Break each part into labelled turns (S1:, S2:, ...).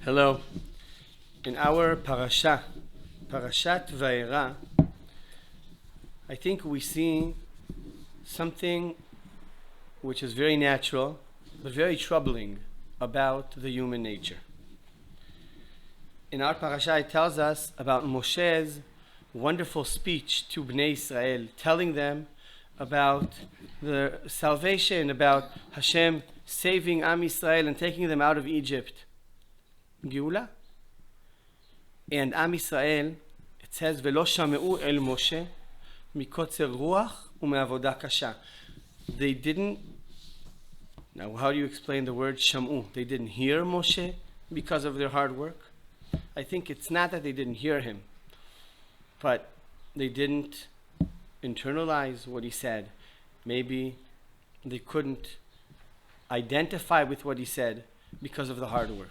S1: Hello. In our Parashat Vaera, I think we see something which is very natural, but very troubling about the human nature. In our Parashat, it tells us about Moshe's wonderful speech to Bnei Israel, telling them about the salvation, about Hashem saving Am Yisrael and taking them out of Egypt. Geula. And Am Yisrael, it says, "Velo shame'u el Moshe mikotzer ruach u'me'avoda kasha." They didn't. Now, how do you explain the word shamu? They didn't hear Moshe because of their hard work. I think it's not that they didn't hear him, but they didn't internalize what he said. Maybe they couldn't identify with what he said because of the hard work.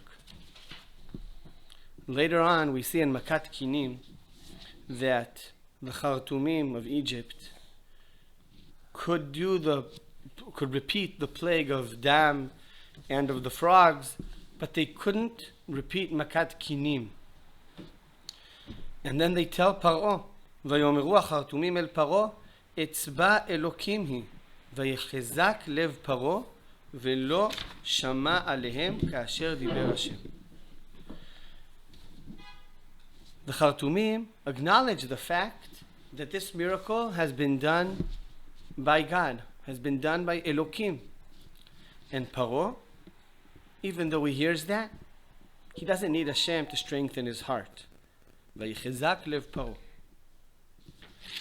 S1: Later on, we see in Makat Kinim that the Khartoumim of Egypt could repeat the plague of dam and of the frogs, but they couldn't repeat Makat Kinim. And then they tell Paro, "Vayomeru Khartoumim el Paro, etzba Elokim hi, vayechezak lev Paro, velo shama alehem kasher diber Hashem." The Khartoumim acknowledge the fact that this miracle has been done by God, has been done by Elokim. And Paro, even though he hears that, he doesn't need Hashem to strengthen his heart. Vayechezak lev Paro.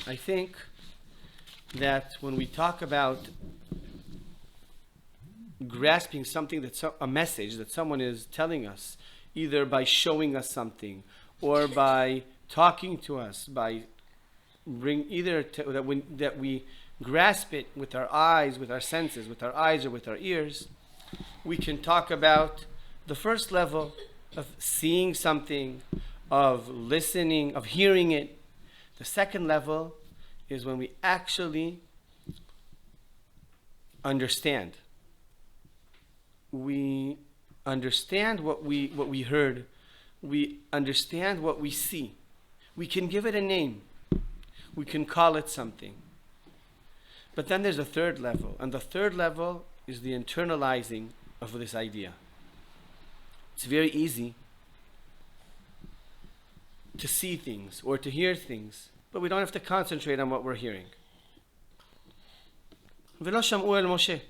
S1: I think that when we talk about grasping something, a message that someone is telling us, either by showing us something or by talking to us, by that we grasp it with our eyes, with our senses, with our eyes or with our ears, we can talk about the first level of seeing something, of listening, of hearing it. The second level is when we actually understand. We understand what we heard. We understand what we see. We can give it a name. We can call it something. But then there's a third level, and the third level is the internalizing of this idea. It's very easy to see things or to hear things, but we don't have to concentrate on what we're hearing. Velo shamu el Moshe.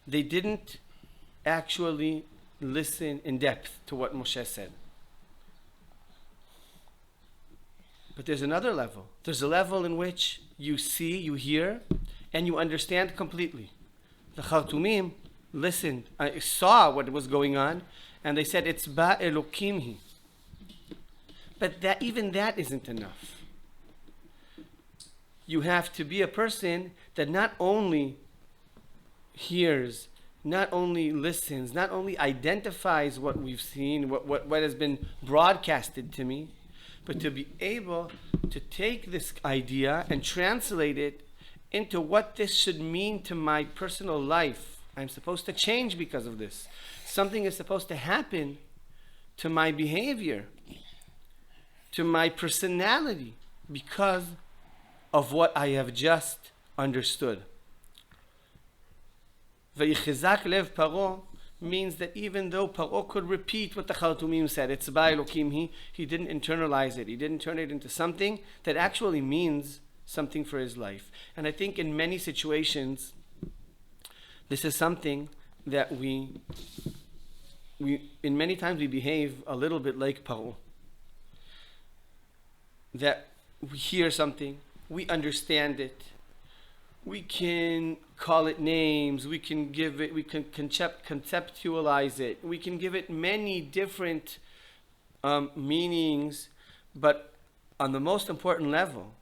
S1: They didn't actually listen in depth to what Moshe said. But there's another level. There's a level in which you see, you hear, and you understand completely. The Khartoumim listened, saw what was going on, and they said, "It's ba Elokim hi." But even that isn't enough. You have to be a person that not only hears, not only listens, not only identifies what we've seen, what has been broadcasted to me, but to be able to take this idea and translate it into what this should mean to my personal life. I'm supposed to change because of this. Something is supposed to happen to my behavior, to my personality, because of what I have just understood. Vayechezak lev Paro means that even though Paro could repeat what the Khartoumim said, it's ba Elokim hi, he didn't internalize it. He didn't turn it into something that actually means something for his life. And I think in many situations, this is something that we in many times we behave a little bit like Paro. That we hear something, we understand it, we can call it names, we can conceptualize it, we can give it many different meanings, but on the most important level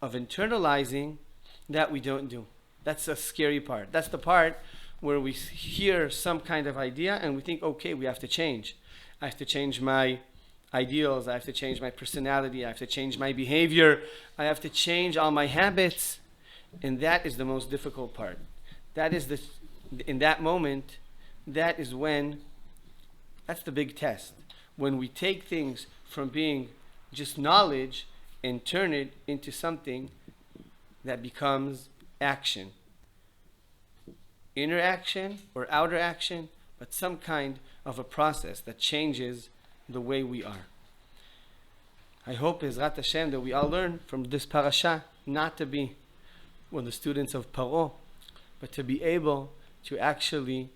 S1: of internalizing, that we don't do. That's the scary part. That's the part where we hear some kind of idea and we think, okay, we have to change. I have to change my ideals, I have to change my personality, I have to change my behavior, I have to change all my habits. And that is the most difficult part. In that moment, that is when That's the big test. When we take things from being just knowledge and turn it into something that becomes action. Inner action or outer action, but some kind of a process that changes the way we are. I hope, Ezrat Hashem, that we all learn from this parasha not to be the students of Paro, but to be able to actually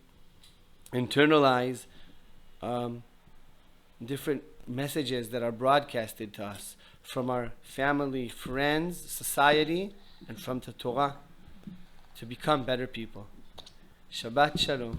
S1: internalize different messages that are broadcasted to us from our family, friends, society, and from the Torah to become better people. Shabbat Shalom.